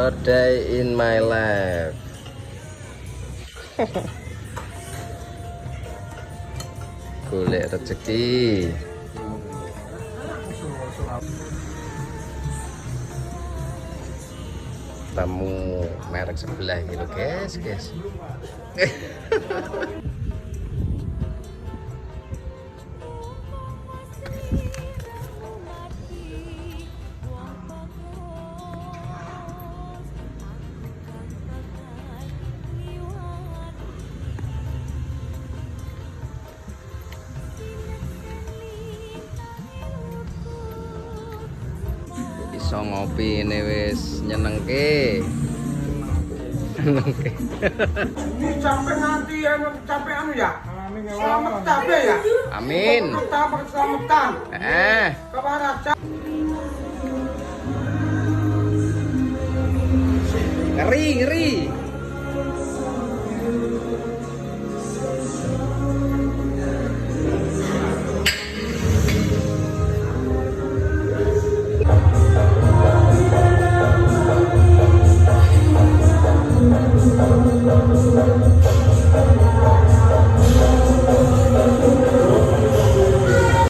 A day in my life. Golek rezeki. Tamu merek sebelah gitu, guys. Iso ngopi ini wis nyenengke. Ini sampai nanti ya, sampai anu ya. Selamat capek ya. Amin. Selamatan. Kepada Ngeri.